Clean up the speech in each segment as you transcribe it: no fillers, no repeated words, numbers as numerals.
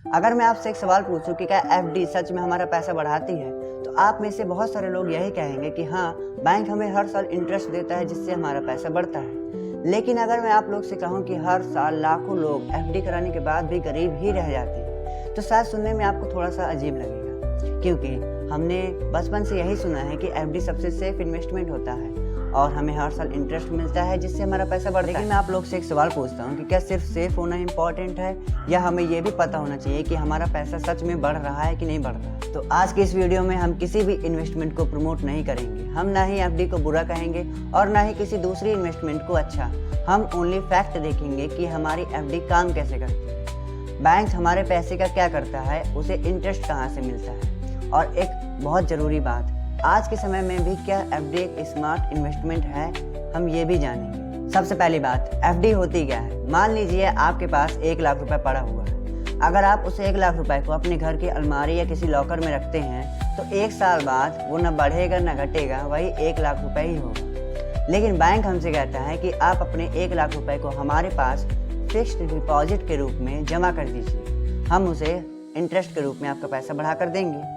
अगर मैं आपसे एक सवाल पूछूं कि क्या एफडी सच में हमारा पैसा बढ़ाती है, तो आप में से बहुत सारे लोग यही कहेंगे कि हाँ, बैंक हमें हर साल इंटरेस्ट देता है जिससे हमारा पैसा बढ़ता है। लेकिन अगर मैं आप लोग से कहूँ कि हर साल लाखों लोग एफडी कराने के बाद भी गरीब ही रह जाते हैं, तो शायद सुनने में आपको थोड़ा सा अजीब लगेगा, क्योंकि हमने बचपन से यही सुना है कि एफडी सबसे सेफ इन्वेस्टमेंट होता है और हमें हर साल इंटरेस्ट मिलता है जिससे हमारा पैसा बढ़ता है। लेकिन मैं आप लोग से एक सवाल पूछता हूँ कि क्या सिर्फ सेफ होना इम्पॉर्टेंट है, या हमें ये भी पता होना चाहिए कि हमारा पैसा सच में बढ़ रहा है कि नहीं बढ़ रहा है। तो आज के इस वीडियो में हम किसी भी इन्वेस्टमेंट को प्रमोट नहीं करेंगे। हम ना ही एफडी को बुरा कहेंगे और ना ही किसी दूसरी इन्वेस्टमेंट को अच्छा। हम ओनली फैक्ट देखेंगे कि हमारी एफडी काम कैसे करती है, बैंक हमारे पैसे का क्या करता है, उसे इंटरेस्ट कहाँ से मिलता है। और एक बहुत ज़रूरी बात, आज के समय में भी क्या एफडी एक स्मार्ट इन्वेस्टमेंट है, हम ये भी जानेंगे। सबसे पहली बात, एफडी होती क्या है। मान लीजिए आपके पास 1 लाख रुपए पड़ा हुआ है। अगर आप उस 1 लाख रुपए को अपने घर की अलमारी या किसी लॉकर में रखते हैं तो 1 साल बाद वो न बढ़ेगा न घटेगा, वही 1 लाख रुपए ही होगा। लेकिन बैंक हमसे कहता है कि आप अपने 1 लाख रुपए को हमारे पास फिक्स्ड डिपॉजिट के रूप में जमा कर दीजिए, हम उसे इंटरेस्ट के रूप में आपका पैसा बढ़ा कर देंगे।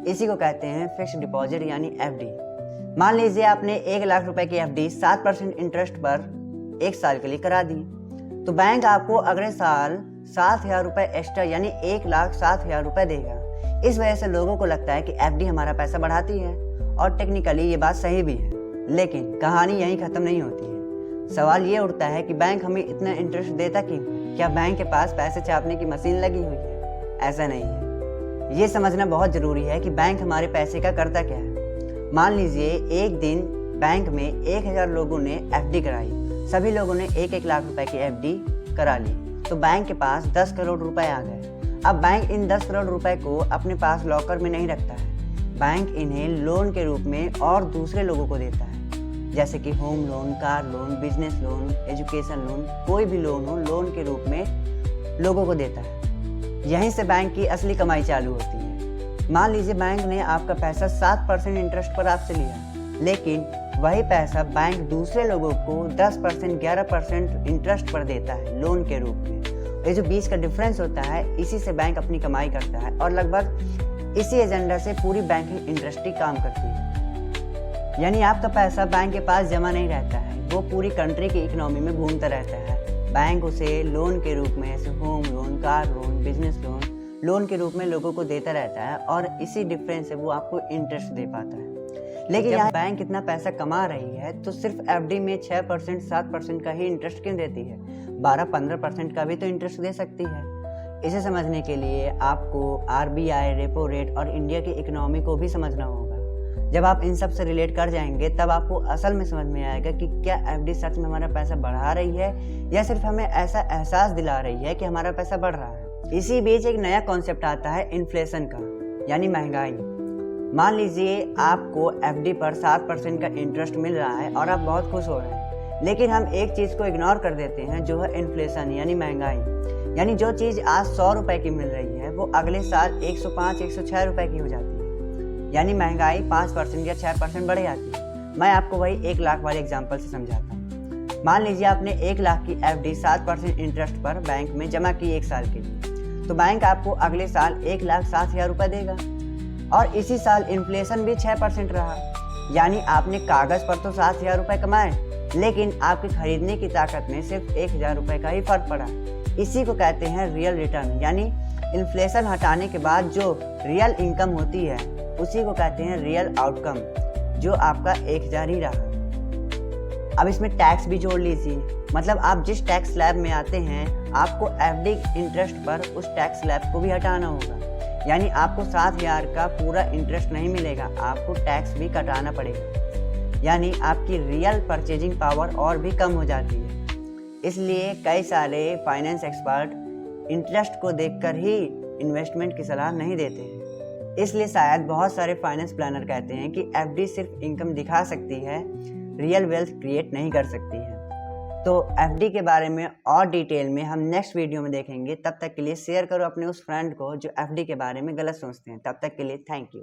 इसी को कहते हैं फिक्स्ड डिपॉजिट यानी एफडी। मान लीजिए आपने 1 लाख रुपए की एफडी 7% इंटरेस्ट पर 1 साल के लिए करा दी, तो बैंक आपको अगले साल 7,000 रुपए एक्स्ट्रा यानी 1,07,000 रुपए देगा। इस वजह से लोगों को लगता है कि एफडी हमारा पैसा बढ़ाती है और टेक्निकली ये बात सही भी है। लेकिन कहानी यहीं ख़त्म नहीं होती है। सवाल ये उठता है कि बैंक हमें इतना इंटरेस्ट देता क्यों? क्या बैंक के पास पैसे छापने की मशीन लगी हुई है? ऐसा नहीं है। ये समझना बहुत ज़रूरी है कि बैंक हमारे पैसे का करता क्या है। मान लीजिए एक दिन बैंक में 1000 लोगों ने एफडी कराई, सभी लोगों ने 1-1 लाख रुपए की एफडी करा ली, तो बैंक के पास 10 करोड़ रुपए आ गए। अब बैंक इन 10 करोड़ रुपए को अपने पास लॉकर में नहीं रखता है, बैंक इन्हें लोन के रूप में और दूसरे लोगों को देता है, जैसे कि home loan, car loan, business loan, education loan, कोई भी लोन हो, लोन के रूप में लोगों को देता है। यहीं से बैंक की असली कमाई चालू होती है। मान लीजिए बैंक ने आपका पैसा 7% इंटरेस्ट पर आपसे लिया, लेकिन वही पैसा बैंक दूसरे लोगों को 10%, 11% इंटरेस्ट पर देता है लोन के रूप में। ये जो बीच का डिफरेंस होता है, इसी से बैंक अपनी कमाई करता है और लगभग इसी एजेंडा से पूरी बैंकिंग इंडस्ट्री काम करती है। यानी आपका पैसा बैंक के पास जमा नहीं रहता है, वो पूरी कंट्री की इकोनॉमी में घूमता रहता है। बैंक उसे लोन के रूप में, जैसे home loan, car loan, business loan के रूप में लोगों को देता रहता है और इसी डिफरेंस से वो आपको इंटरेस्ट दे पाता है। लेकिन जब बैंक इतना पैसा कमा रही है तो सिर्फ एफडी में 6%, 7% का ही इंटरेस्ट क्यों देती है? 12-15% का भी तो इंटरेस्ट दे सकती है। इसे समझने के लिए आपको आरबीआई, रेपो रेट और इंडिया की इकोनॉमी को भी समझना होगा। जब आप इन सब से रिलेट कर जाएंगे तब आपको असल में समझ में आएगा कि क्या एफडी सच में हमारा पैसा बढ़ा रही है या सिर्फ हमें ऐसा एहसास दिला रही है कि हमारा पैसा बढ़ रहा है। इसी बीच एक नया कॉन्सेप्ट आता है इन्फ्लेशन का, यानी महंगाई। मान लीजिए आपको एफडी पर 7% का इंटरेस्ट मिल रहा है और आप बहुत खुश हो रहे हैं, लेकिन हम एक चीज़ को इग्नोर कर देते हैं, जो है इन्फ्लेशन यानी महंगाई। यानी जो चीज़ आज 100 रुपए की मिल रही है वो अगले साल 105, 106 रुपए की हो जाती है। यानी महंगाई 5% या 6% बढ़ जाती है। मैं आपको वही 1 लाख वाले एग्जाम्पल से समझाता हूँ। मान लीजिए आपने 1 लाख की एफडी 7% इंटरेस्ट पर बैंक में जमा की 1 साल के लिए, तो बैंक आपको अगले साल 1,07,000 रुपये देगा और इसी साल इन्फ्लेशन भी 6% रहा। यानी आपने कागज़ पर तो 7,000 रुपये कमाए, लेकिन आपकी खरीदने की ताकत में सिर्फ 1,000 रुपये का ही फर्क पड़ा। इसी को कहते हैं रियल रिटर्न, यानी इन्फ्लेशन हटाने के बाद जो रियल इनकम होती है उसी को कहते हैं रियल आउटकम, जो आपका 1,000 ही रहा। अब इसमें टैक्स भी जोड़ लीजिए, मतलब आप जिस टैक्स स्लैब में आते हैं आपको एफडी इंटरेस्ट पर उस टैक्स स्लैब को भी हटाना होगा। यानी आपको 7,000 का पूरा इंटरेस्ट नहीं मिलेगा, आपको टैक्स भी कटाना पड़ेगा। यानी आपकी रियल परचेजिंग पावर और भी कम हो जाती है। इसलिए कई सारे फाइनेंस एक्सपर्ट इंटरेस्ट को देखकर ही इन्वेस्टमेंट की सलाह नहीं देते हैं। इसलिए शायद बहुत सारे फाइनेंस प्लानर कहते हैं कि एफडी सिर्फ इनकम दिखा सकती है, रियल वेल्थ क्रिएट नहीं कर सकती है। तो एफडी के बारे में और डिटेल में हम नेक्स्ट वीडियो में देखेंगे। तब तक के लिए शेयर करो अपने उस फ्रेंड को जो एफडी के बारे में गलत सोचते हैं। तब तक के लिए थैंक यू।